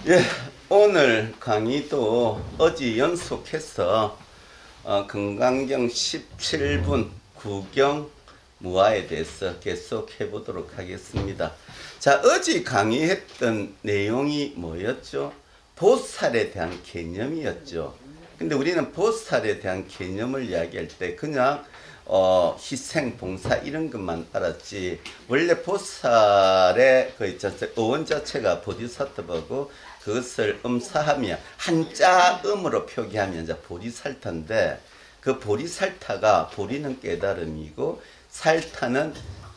예, 오늘 강의도 어제 연속해서 금강경 17분 구경 무아에 대해서 계속 해보도록 하겠습니다. 자, 어제 강의했던 내용이 뭐였죠? 보살에 대한 개념이었죠. 근데 우리는 보살에 대한 개념을 이야기할 때 그냥 희생, 봉사 이런 것만 알았지, 원래 보살의 그 어원 자체가 보디사트바고 그것을 음사하며 한자음으로 표기하면 이제 보리살타인데, 그 보리살타가 보리는 깨달음이고 살타는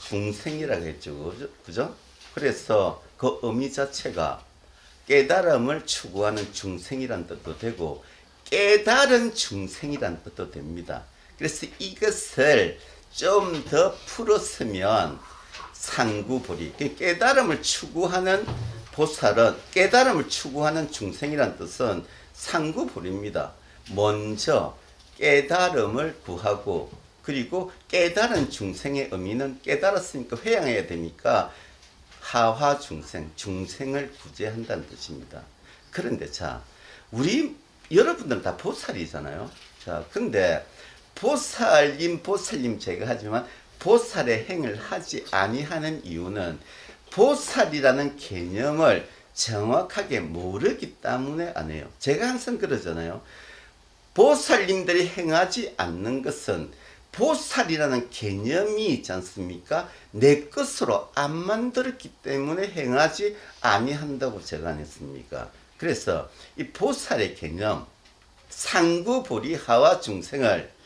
중생이라고 했죠. 그죠? 그래서 그 의미 자체가 깨달음을 추구하는 중생이란 뜻도 되고 깨달은 중생이란 뜻도 됩니다. 그래서 이것을 좀 더 풀었으면 상구보리, 깨달음을 추구하는 보살은 깨달음을 추구하는 중생이란 뜻은 상구보리입니다. 먼저 깨달음을 구하고, 그리고 깨달은 중생의 의미는 깨달았으니까 회양해야 되니까 하화 중생, 중생을 구제한다는 뜻입니다. 그런데 자, 우리 여러분들 다 보살이잖아요. 자, 근데 보살님 제가 하지만 보살의 행을 하지 아니하는 이유는 보살이라는 개념을 정확하게 모르기 때문에 안 해요. 제가 항상 그러잖아요. 보살님들이 행하지 않는 것은 보살이라는 개념이 있지 않습니까? 내 것으로 안 만들었기 때문에 행하지 아니한다고 제가 안 했습니까? 그래서 이 보살의 개념, 상구보리 하와 중생을,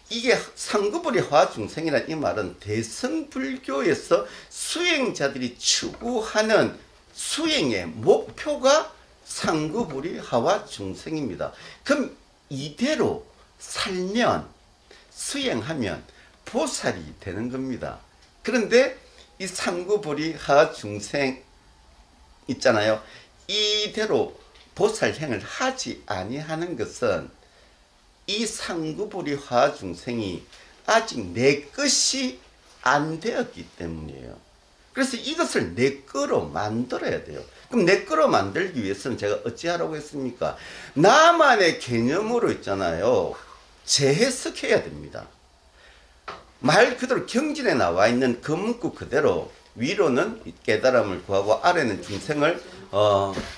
이게 상구보리 하와 중생이라는 이 말은 대승불교에서 수행자들이 추구하는 수행의 목표가 상구보리 하와 중생입니다. 그럼 이대로 살면, 수행하면 보살이 되는 겁니다. 그런데 이 상구보리 하와 중생 있잖아요. 이대로 보살행을 하지 아니하는 것은 이 상구보리 화하 중생이 아직 내 것이 안 되었기 때문이에요. 그래서 이것을 내 거로 만들어야 돼요. 그럼 내 거로 만들기 위해서는 제가 어찌하라고 했습니까? 나만의 개념으로 있잖아요. 재해석해야 됩니다. 말 그대로 경진에 나와 있는 그 문구 그대로 위로는 깨달음을 구하고 아래는 중생을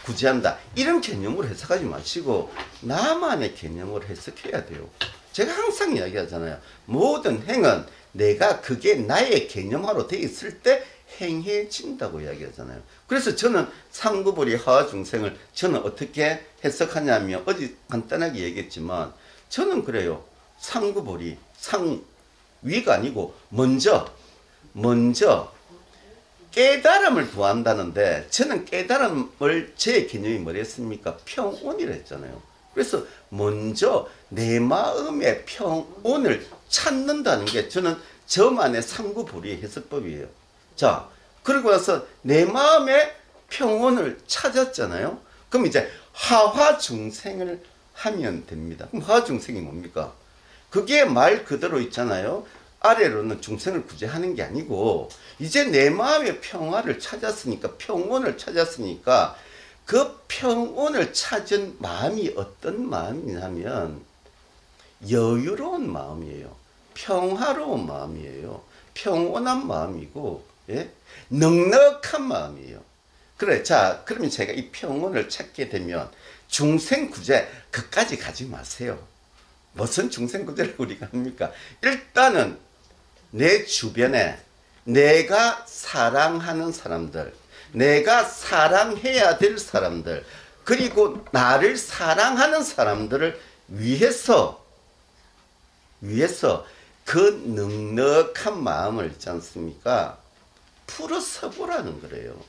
구제한다, 이런 개념으로 해석하지 마시고 나만의 개념으로 해석해야 돼요. 제가 항상 이야기하잖아요. 모든 행은 내가 그게 나의 개념화로 되어 있을 때 행해진다고 이야기하잖아요. 그래서 저는 상구보리 하와 중생을 저는 어떻게 해석하냐면 어제 간단하게 얘기했지만 저는 그래요. 상구보리, 위가 아니고 먼저 깨달음을 구한다는데, 저는 깨달음을 제 개념이 뭐랬습니까? 평온이라 했잖아요. 그래서 먼저 내 마음의 평온을 찾는다는 게 저는 저만의 상구보리의 해석법이에요. 자, 그리고 나서 내 마음의 평온을 찾았잖아요. 그럼 이제 하화 중생을 하면 됩니다. 그럼 하화 중생이 뭡니까? 그게 말 그대로 있잖아요. 아래로는 중생을 구제하는 게 아니고 이제 내 마음의 평화를 찾았으니까, 평온을 찾았으니까 그 평온을 찾은 마음이 어떤 마음이냐면 여유로운 마음이에요. 평화로운 마음이에요. 평온한 마음이고, 예? 넉넉한 마음이에요. 그래, 자, 그러면 제가 이 평온을 찾게 되면 중생 구제 그까지 가지 마세요. 무슨 중생 구제를 우리가 합니까? 일단은 내 주변에 내가 사랑하는 사람들, 내가 사랑해야 될 사람들, 그리고 나를 사랑하는 사람들을 위해서 그 넉넉한 마음을 있지 않습니까? 풀어서 보라는 거래요.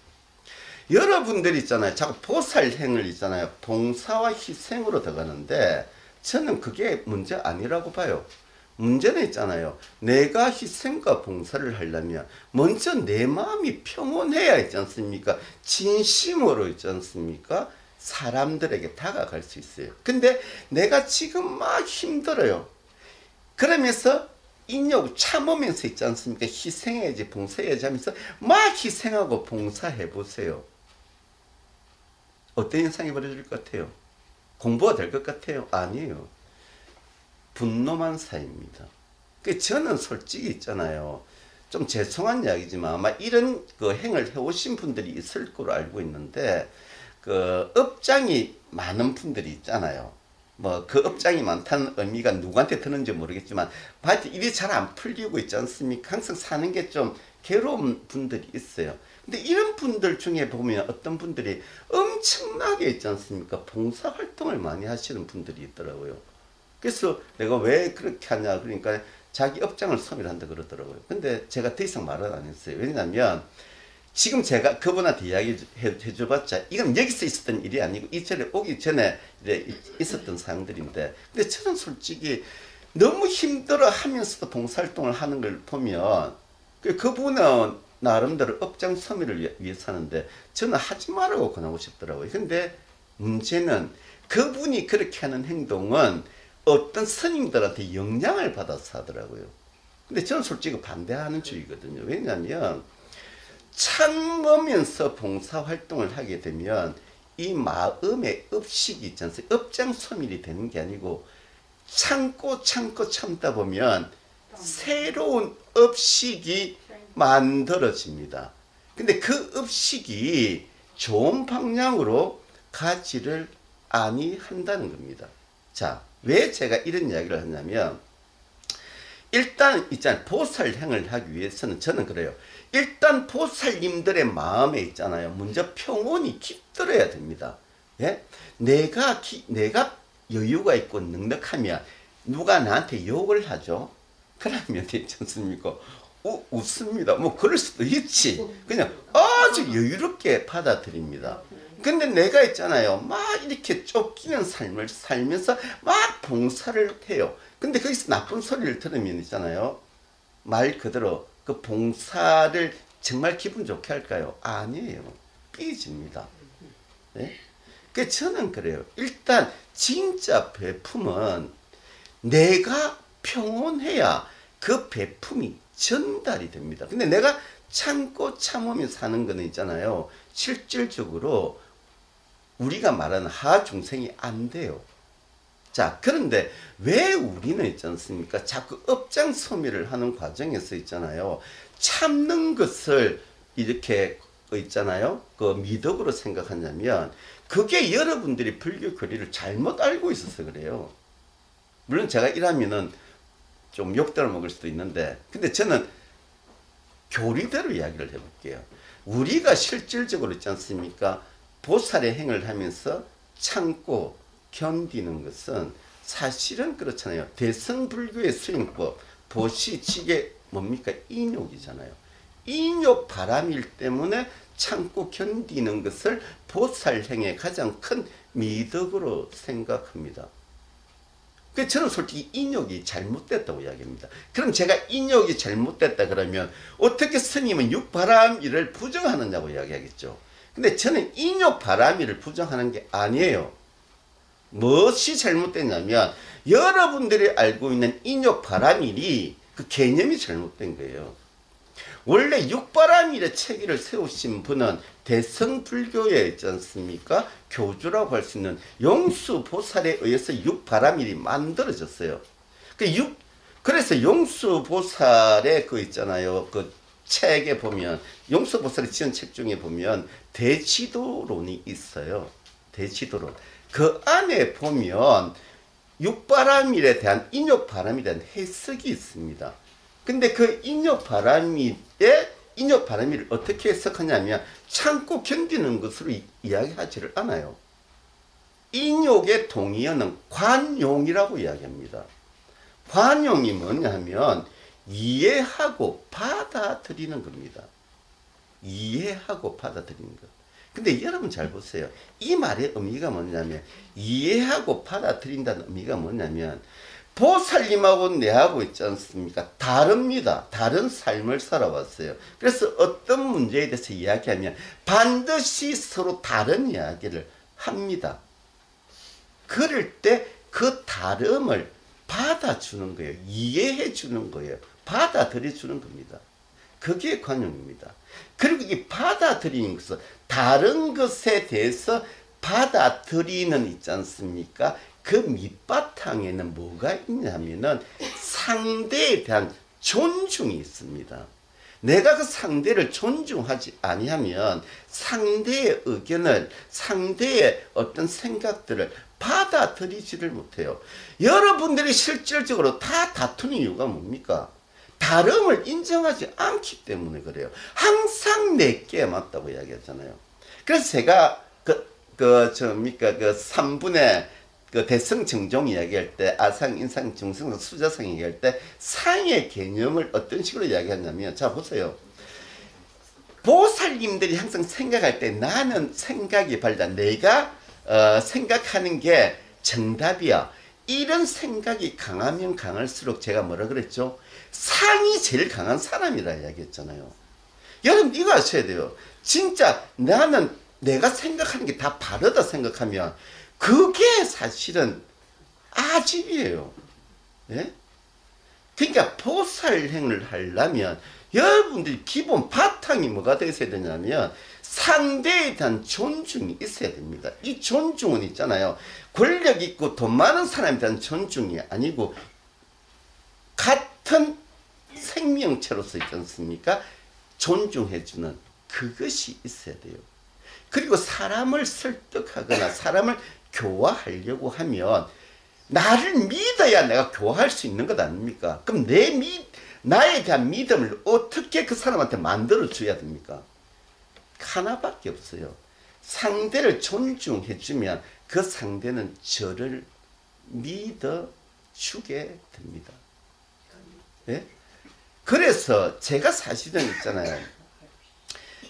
여러분들이 있잖아요. 자꾸 보살행을 있잖아요. 봉사와 희생으로 들어가는데 저는 그게 문제 아니라고 봐요. 문제는 있잖아요. 내가 희생과 봉사를 하려면 먼저 내 마음이 평온해야 있지 않습니까? 진심으로 있지 않습니까? 사람들에게 다가갈 수 있어요. 근데 내가 지금 막 힘들어요. 그러면서 인욕 참으면서 있지 않습니까? 희생해야지 봉사해야지 하면서 막 희생하고 봉사해 보세요. 어떤 현상이 벌어질 것 같아요? 공부가 될 것 같아요? 아니에요. 분노만 쌓입니다. 그 저는 솔직히 있잖아요. 좀 죄송한 이야기지만 아마 이런 그 행을 해오신 분들이 있을 거로 알고 있는데 그 업장이 많은 분들이 있잖아요. 뭐 그 업장이 많다는 의미가 누구한테 드는지 모르겠지만 봐도 일이 잘 안 풀리고 있지 않습니까? 항상 사는 게 좀 괴로운 분들이 있어요. 근데 이런 분들 중에 보면 어떤 분들이 엄청나게 있지 않습니까? 봉사활동을 많이 하시는 분들이 있더라고요. 그래서 내가 왜 그렇게 하냐 그러니까 자기 업장을 소멸한다 그러더라고요. 근데 제가 더 이상 말은 안 했어요. 왜냐하면 지금 제가 그분한테 이야기 해줘봤자 이건 여기서 있었던 일이 아니고 이 자리에 오기 전에 있었던 사항들인데, 근데 저는 솔직히 너무 힘들어 하면서도 봉사활동을 하는 걸 보면 그분은 나름대로 업장 소멸을 위해서 하는데 저는 하지 말라고 권하고 싶더라고요. 근데 문제는 그분이 그렇게 하는 행동은 어떤 스님들한테 영향을 받아서 하더라고요. 근데 저는 솔직히 반대하는 주의거든요. 왜냐하면 참으면서 봉사활동을 하게 되면 이 마음의 업식이 있지 않습니까? 업장 소멸이 되는 게 아니고 참고 참다 보면 새로운 업식이 만들어집니다. 근데 그 업식이 좋은 방향으로 가지를 아니한다는 겁니다. 자, 왜 제가 이런 이야기를 하냐면 일단 있잖아요. 보살행을 하기 위해서는 저는 그래요. 일단 보살님들의 마음에 있잖아요. 먼저 평온이 깃들어야 됩니다. 예? 내가 여유가 있고 넉넉하면 누가 나한테 욕을 하죠? 그러면 있지 않습니까? 웃습니다. 뭐 그럴 수도 있지. 그냥 아주 여유롭게 받아들입니다. 근데 내가 있잖아요. 막 이렇게 쫓기는 삶을 살면서 막 봉사를 해요. 근데 거기서 나쁜 소리를 들으면 있잖아요. 말 그대로 그 봉사를 정말 기분 좋게 할까요? 아니에요. 삐집니다. 네? 그 저는 그래요. 일단 진짜 베품은 내가 평온해야 그 베품이 전달이 됩니다. 근데 내가 참고 참으며 사는 거는 있잖아요. 실질적으로 우리가 말하는 하중생이 안 돼요. 자, 그런데 왜 우리는 있지 않습니까? 자꾸 업장 소멸을 하는 과정에서 있잖아요. 참는 것을 이렇게 있잖아요. 그 미덕으로 생각하냐면 그게 여러분들이 불교 교리를 잘못 알고 있어서 그래요. 물론 제가 이러면은 좀 욕들을 먹을 수도 있는데, 근데 저는 교리대로 이야기를 해볼게요. 우리가 실질적으로 있지 않습니까? 보살의 행을 하면서 참고 견디는 것은 사실은 그렇잖아요. 대승불교의 수행법, 보시치게 뭡니까? 인욕이잖아요. 인욕 바람일 때문에 참고 견디는 것을 보살행의 가장 큰 미덕으로 생각합니다. 그래서 저는 솔직히 인욕이 잘못됐다고 이야기합니다. 그럼 제가 인욕이 잘못됐다 그러면 어떻게 스님은 육바람이를 부정하느냐고 이야기하겠죠. 근데 저는 인욕 바람이를 부정하는 게 아니에요. 무엇이 잘못됐냐면 여러분들이 알고 있는 인욕 바람일이 그 개념이 잘못된 거예요. 원래 육바람일의 체계를 세우신 분은 대성불교에 있지 않습니까? 교주라고 할 수 있는 용수보살에 의해서 육바람일이 만들어졌어요. 그래서 용수보살의 그 있잖아요. 그 책에 보면 용수보살이 지은 책 중에 보면 대지도론이 있어요. 대지도론. 그 안에 보면 육바람일에 대한 인욕바람에 대한 해석이 있습니다. 근데 그 인욕바람일을 어떻게 해석하냐면 참고 견디는 것으로 이야기하지를 않아요. 인욕의 동의어는 관용이라고 이야기합니다. 관용이 뭐냐 하면 이해하고 받아들이는 겁니다. 이해하고 받아들이는 것. 근데 여러분 잘 보세요. 이 말의 의미가 뭐냐면 이해하고 받아들인다는 의미가 뭐냐면 보살님하고 내하고 있지 않습니까? 다릅니다. 다른 삶을 살아왔어요. 그래서 어떤 문제에 대해서 이야기하면 반드시 서로 다른 이야기를 합니다. 그럴 때 그 다름을 받아주는 거예요. 이해해 주는 거예요. 받아들여 주는 겁니다. 그게 관용입니다. 그리고 이 받아들이는 것은 다른 것에 대해서 받아들이는 있지 않습니까? 그 밑바탕에는 뭐가 있냐면은 상대에 대한 존중이 있습니다. 내가 그 상대를 존중하지 아니하면 상대의 의견을, 상대의 어떤 생각들을 받아들이지를 못해요. 여러분들이 실질적으로 다 다투는 이유가 뭡니까? 다름을 인정하지 않기 때문에 그래요. 항상 내게 맞다고 이야기하잖아요. 그래서 제가 그 3분의 그 대성정종 이야기할 때, 아상, 인상, 중성, 수자성 이야기할 때 상의 개념을 어떤 식으로 이야기하냐면, 자 보세요. 보살님들이 항상 생각할 때 나는 생각이 발다. 내가 생각하는 게 정답이야. 이런 생각이 강하면 강할수록 제가 뭐라 그랬죠? 상이 제일 강한 사람이라 이야기했잖아요. 여러분 이거 아셔야 돼요. 진짜 나는 내가 생각하는 게 다 바르다 생각하면 그게 사실은 아집이에요. 예? 그러니까 보살행을 하려면 여러분들이 기본 바탕이 뭐가 되어야 되냐면 상대에 대한 존중이 있어야 됩니다. 이 존중은 있잖아요. 권력 있고 돈 많은 사람에 대한 존중이 아니고 같은 생명체로서 있지 않습니까? 존중해주는 그것이 있어야 돼요. 그리고 사람을 설득하거나 사람을 교화하려고 하면 나를 믿어야 내가 교화할 수 있는 것 아닙니까? 그럼 나에 대한 믿음을 어떻게 그 사람한테 만들어줘야 됩니까? 하나밖에 없어요. 상대를 존중해주면 그 상대는 저를 믿어주게 됩니다. 네? 그래서 제가 사실은 있잖아요.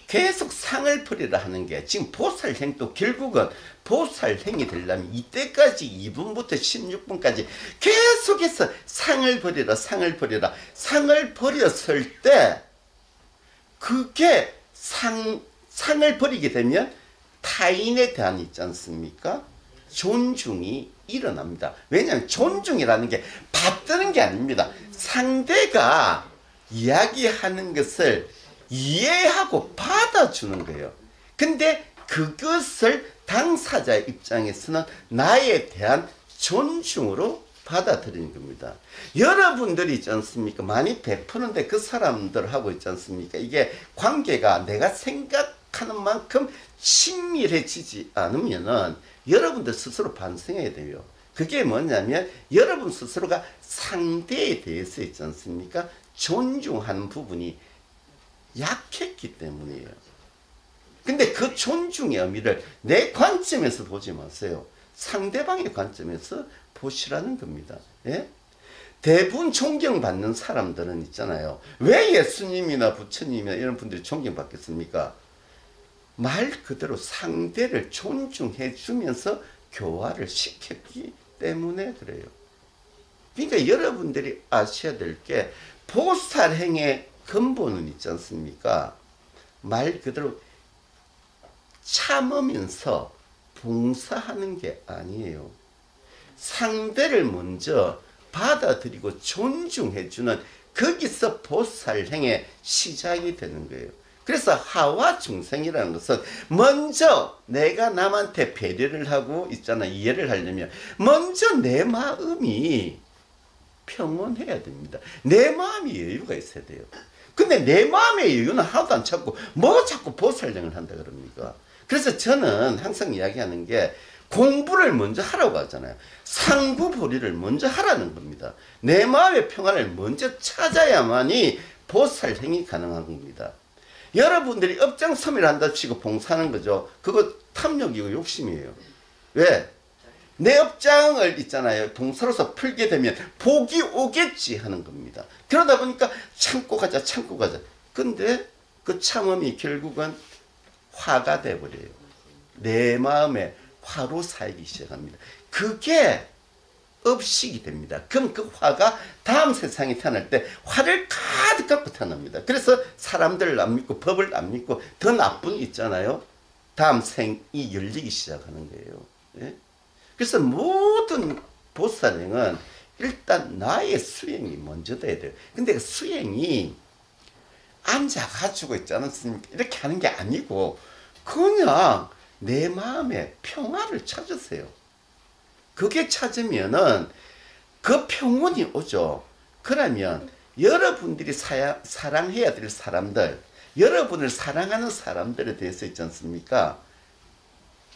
계속 상을 버리라 하는 게 지금 보살행도 결국은 보살행이 되려면 이때까지 2분부터 16분까지 계속해서 상을 버리라 상을 버리라 상을 버렸을 때 그게 상을 버리게 되면 타인에 대한 있지 않습니까? 존중이 일어납니다. 왜냐하면 존중이라는 게 받드는 게 아닙니다. 상대가 이야기하는 것을 이해하고 받아주는 거예요. 근데 그것을 당사자의 입장에서는 나에 대한 존중으로 받아들이는 겁니다. 여러분들이 있지 않습니까? 많이 베푸는데 그 사람들하고 있지 않습니까? 이게 관계가 내가 생각하는 만큼 친밀해지지 않으면은 여러분들 스스로 반성해야 돼요. 그게 뭐냐면 여러분 스스로가 상대에 대해서 있지 않습니까? 존중하는 부분이 약했기 때문이에요. 근데 그 존중의 의미를 내 관점에서 보지 마세요. 상대방의 관점에서 보시라는 겁니다. 예? 대부분 존경받는 사람들은 있잖아요. 왜 예수님이나 부처님이나 이런 분들이 존경받겠습니까? 말 그대로 상대를 존중해 주면서 교화를 시켰기 때문에 그래요. 그러니까 여러분들이 아셔야 될 게 보살행의 근본은 있지 않습니까? 말 그대로 참으면서 봉사하는 게 아니에요. 상대를 먼저 받아들이고 존중해주는 거기서 보살행의 시작이 되는 거예요. 그래서 하와 중생이라는 것은 먼저 내가 남한테 배려를 하고 있잖아 이해를 하려면 먼저 내 마음이 평온해야 됩니다. 내 마음이 여유가 있어야 돼요. 근데 내 마음의 여유는 하나도 안 찾고 뭐 자꾸 보살행을 한다 그럽니까? 그래서 저는 항상 이야기하는 게 공부를 먼저 하라고 하잖아요. 상부보리를 먼저 하라는 겁니다. 내 마음의 평안을 먼저 찾아야만이 보살행이 가능한 겁니다. 여러분들이 업장섬이라 한다 치고 봉사하는 거죠. 그거 탐욕이고 욕심이에요. 왜? 내 업장을 있잖아요. 동사로서 풀게 되면 복이 오겠지 하는 겁니다. 그러다 보니까 참고 가자. 근데 그 참음이 결국은 화가 돼버려요. 내 마음에 화로 쌓이기 시작합니다. 그게 업식이 됩니다. 그럼 그 화가 다음 세상에 태어날 때 화를 가득 갖고 태어납니다. 그래서 사람들을 안 믿고 법을 안 믿고 더 나쁜 있잖아요. 다음 생이 열리기 시작하는 거예요. 예? 그래서 모든 보살행은 일단 나의 수행이 먼저 돼야 돼요. 근데 그 수행이 앉아가지고 있지 않습니까? 이렇게 하는 게 아니고 그냥 내 마음에 평화를 찾으세요. 그게 찾으면은 그 평온이 오죠. 그러면 여러분들이 사랑해야 될 사람들, 여러분을 사랑하는 사람들에 대해서 있지 않습니까?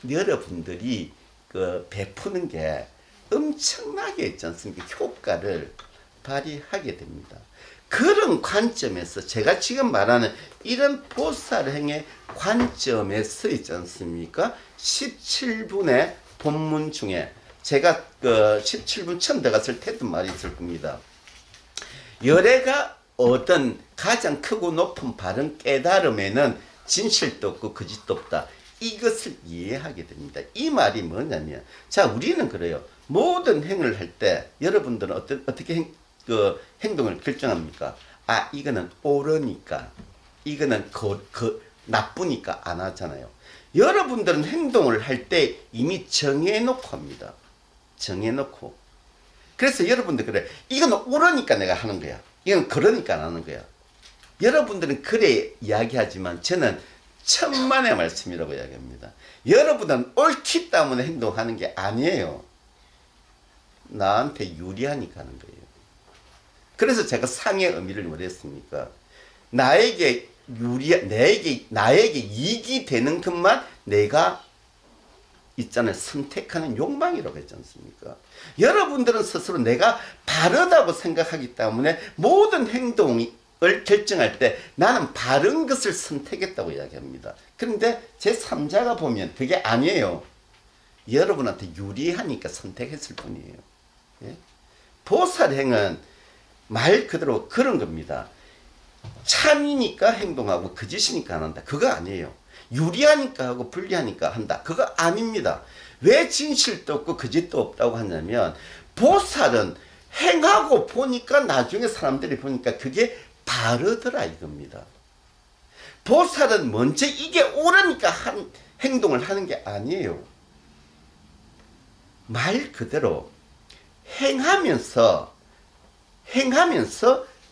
여러분들이 그 베푸는 게 엄청나게 있지 않습니까? 효과를 발휘하게 됩니다. 그런 관점에서 제가 지금 말하는 이런 보살행의 관점에서 있지 않습니까? 17분의 본문 중에 제가 그 17분 처음 들어갔을 때 했던 말이 있을 겁니다. 열애가 얻은 가장 크고 높은 바른 깨달음에는 진실도 없고 거짓도 없다. 이것을 이해하게 됩니다. 이 말이 뭐냐면, 자, 우리는 그래요. 모든 행을 할 때 여러분들은 어떻게 행동을 결정합니까? 아, 이거는 옳으니까, 이거는 나쁘니까 안 하잖아요. 여러분들은 행동을 할 때 이미 정해놓고 합니다. 정해놓고. 그래서 여러분들 그래, 이건 옳으니까 내가 하는 거야, 이건 그러니까 안 하는 거야. 여러분들은 그래 이야기하지만 저는 천만의 말씀이라고 이야기합니다. 여러분은 옳기 때문에 행동하는 게 아니에요. 나한테 유리하니까 하는 거예요. 그래서 제가 상의 의미를 뭐랬습니까? 나에게 나에게 이익이 되는 것만 내가 있잖아요. 선택하는 욕망이라고 했지 않습니까? 여러분들은 스스로 내가 바르다고 생각하기 때문에 모든 행동을 결정할 때 나는 바른 것을 선택했다고 이야기합니다. 그런데 제3자가 보면 그게 아니에요. 여러분한테 유리하니까 선택했을 뿐이에요. 예? 보살행은 말 그대로 그런 겁니다. 참이니까 행동하고 거짓이니까 안 한다. 그거 아니에요. 유리하니까 하고 불리하니까 한다. 그거 아닙니다. 왜 진실도 없고 거짓도 없다고 하냐면, 보살은 행하고 보니까 나중에 사람들이 보니까 그게 바르더라 이겁니다. 보살은 먼저 이게 옳으니까 행동을 하는 게 아니에요. 말 그대로 행하면서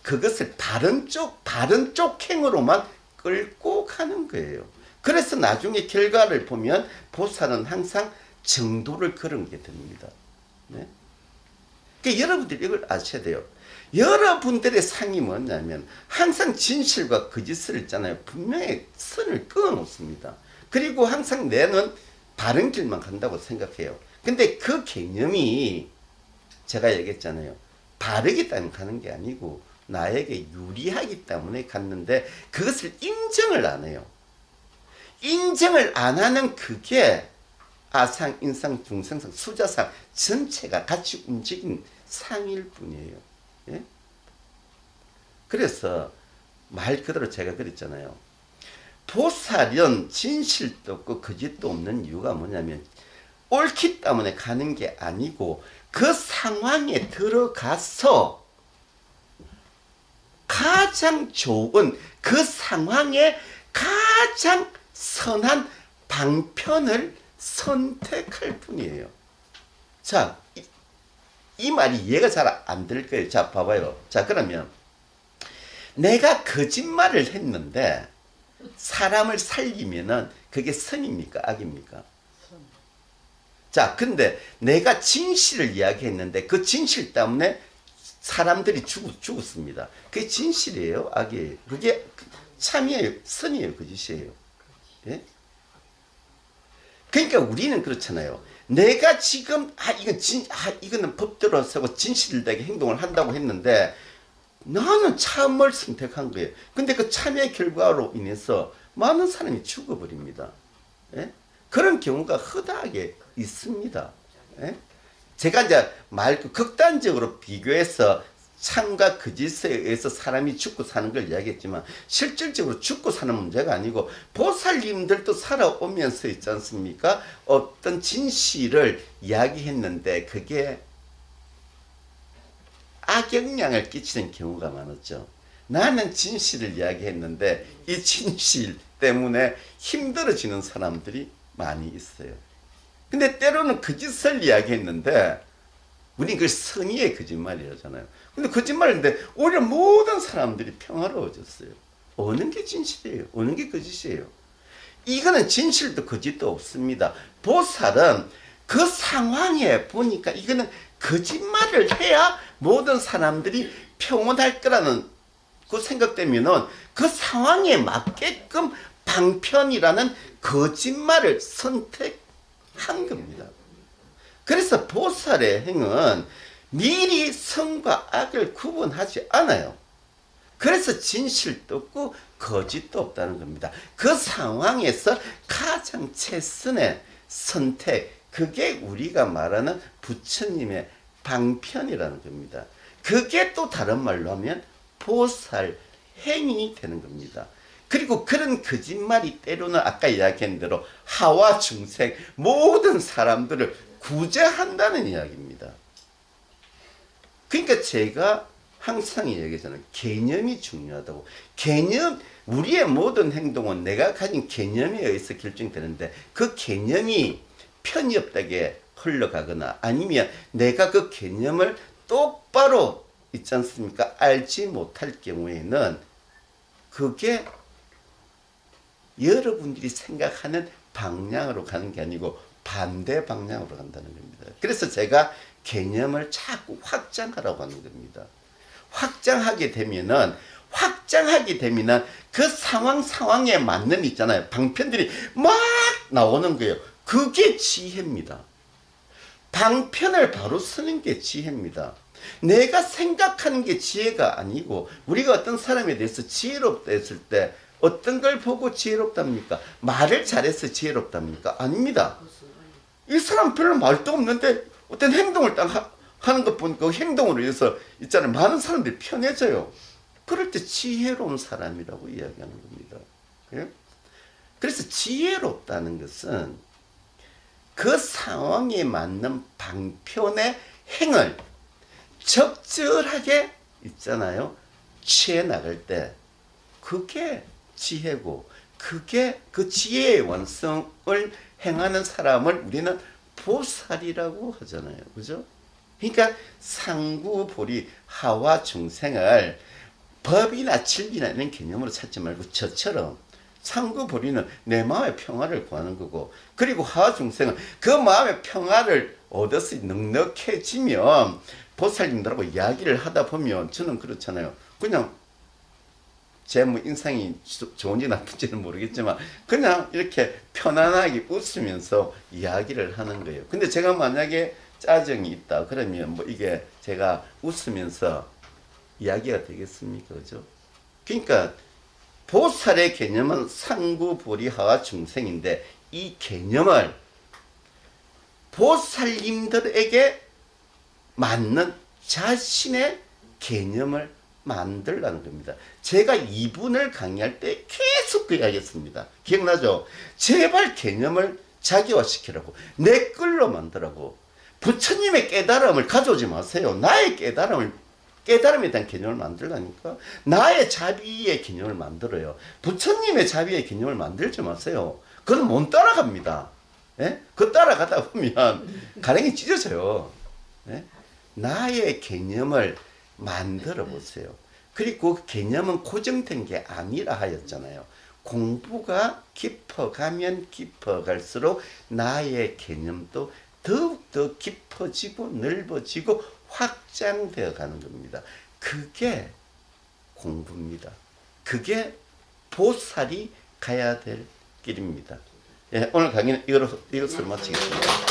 그것을 바른 쪽 행으로만 끌고 가는 거예요. 그래서 나중에 결과를 보면 보살은 항상 정도를 걸은 게 됩니다. 네? 그러니까 여러분들이 이걸 아셔야 돼요. 여러분들의 상이 뭐냐면 항상 진실과 거짓을 있잖아요. 분명히 선을 그어 놓습니다. 그리고 항상 내는 바른 길만 간다고 생각해요. 근데 그 개념이 제가 얘기했잖아요. 바르기 때문에 가는 게 아니고 나에게 유리하기 때문에 갔는데 그것을 인정을 안 해요. 인정을 안 하는 그게 아상, 인상, 중생상, 수자상 전체가 같이 움직인 상일 뿐이에요. 예? 그래서 말 그대로 제가 그랬잖아요. 보살은 진실도 없고 거짓도 없는 이유가 뭐냐면 옳기 때문에 가는 게 아니고 그 상황에 들어가서 가장 좋은 그 상황에 가장 선한 방편을 선택할 뿐이에요. 자, 이 말이 이해가 잘 안 될 거예요. 자, 봐봐요. 자, 그러면 내가 거짓말을 했는데 사람을 살리면은 그게 선입니까? 악입니까? 자, 근데 내가 진실을 이야기했는데 그 진실 때문에 사람들이 죽었습니다. 그게 진실이에요? 악이에요? 그게 참이에요? 선이에요? 거짓이에요? 예? 그러니까 우리는 그렇잖아요. 내가 지금 이거는 법대로 서고 진실되게 행동을 한다고 했는데 나는 참을 선택한 거예요. 근데 그 참의 결과로 인해서 많은 사람이 죽어버립니다. 예? 그런 경우가 허다하게 있습니다. 예? 제가 이제 극단적으로 비교해서 참과 거짓에 의해서 사람이 죽고 사는 걸 이야기했지만 실질적으로 죽고 사는 문제가 아니고 보살님들도 살아오면서 있지 않습니까? 어떤 진실을 이야기했는데 그게 악영향을 끼치는 경우가 많았죠. 나는 진실을 이야기했는데 이 진실 때문에 힘들어지는 사람들이 많이 있어요. 근데 때로는 거짓을 이야기했는데 우리 그 선의의 거짓말이라잖아요. 근데 거짓말인데 오히려 모든 사람들이 평화로워졌어요. 어느 게 진실이에요? 어느 게 거짓이에요? 이거는 진실도 거짓도 없습니다. 보살은 그 상황에 보니까 이거는 거짓말을 해야 모든 사람들이 평온할 거라는 그 생각되면은 그 상황에 맞게끔 방편이라는 거짓말을 선택한 겁니다. 그래서 보살의 행은 미리 선과 악을 구분하지 않아요. 그래서 진실도 없고 거짓도 없다는 겁니다. 그 상황에서 가장 최선의 선택, 그게 우리가 말하는 부처님의 방편이라는 겁니다. 그게 또 다른 말로 하면 보살 행이 되는 겁니다. 그리고 그런 거짓말이 때로는 아까 이야기한 대로 하와 중생 모든 사람들을 구제한다는 이야기입니다. 그러니까 제가 항상 이야기하잖아요. 개념이 중요하다고. 개념, 우리의 모든 행동은 내가 가진 개념에 의해서 결정되는데 그 개념이 편이 없다게 흘러가거나 아니면 내가 그 개념을 똑바로 있지 않습니까? 알지 못할 경우에는 그게 여러분들이 생각하는 방향으로 가는 게 아니고 반대 방향으로 간다는 겁니다. 그래서 제가 개념을 자꾸 확장하라고 하는 겁니다. 확장하게 되면은 그 상황에 맞는 있잖아요. 방편들이 막 나오는 거예요. 그게 지혜입니다. 방편을 바로 쓰는 게 지혜입니다. 내가 생각하는 게 지혜가 아니고 우리가 어떤 사람에 대해서 지혜롭다 했을 때 어떤 걸 보고 지혜롭답니까? 말을 잘해서 지혜롭답니까? 아닙니다. 이 사람 별로 말도 없는데 어떤 행동을 딱 하는 것 보니까 그 행동으로 해서 있잖아요. 많은 사람들이 편해져요. 그럴 때 지혜로운 사람이라고 이야기하는 겁니다. 예? 그래서 지혜롭다는 것은 그 상황에 맞는 방편의 행을 적절하게 있잖아요. 취해 나갈 때 그게 지혜고 그게 그 지혜의 완성을 행하는 사람을 우리는 보살이라고 하잖아요. 그죠? 그러니까 상구보리 하와 중생을 법이나 진리나 이런 개념으로 찾지 말고 저처럼 상구보리는 내 마음의 평화를 구하는 거고 그리고 하와 중생은 그 마음의 평화를 얻어서 넉넉해지면 보살님들하고 이야기를 하다 보면 저는 그렇잖아요. 그냥 제 뭐 인상이 좋은지 나쁜지는 모르겠지만 그냥 이렇게 편안하게 웃으면서 이야기를 하는 거예요. 근데 제가 만약에 짜증이 있다 그러면 뭐 이게 제가 웃으면서 이야기가 되겠습니까? 그죠? 그러니까 보살의 개념은 상구보리하와 중생인데 이 개념을 보살님들에게 맞는 자신의 개념을 만들라는 겁니다. 제가 이분을 강의할 때 계속 그 이야기했습니다. 기억나죠? 제발 개념을 자기화시키라고. 내 걸로 만들라고. 부처님의 깨달음을 가져오지 마세요. 나의 깨달음에 대한 개념을 만들라니까. 나의 자비의 개념을 만들어요. 부처님의 자비의 개념을 만들지 마세요. 그건 못 따라갑니다. 예? 그 따라가다 보면 가랭이 찢어져요. 예? 나의 개념을 만들어 보세요. 그리고 그 개념은 고정된 게 아니라 하였잖아요. 공부가 깊어가면 깊어갈수록 나의 개념도 더욱더 깊어지고 넓어지고 확장되어 가는 겁니다. 그게 공부입니다. 그게 보살이 가야 될 길입니다. 예, 오늘 강의는 이것으로 마치겠습니다.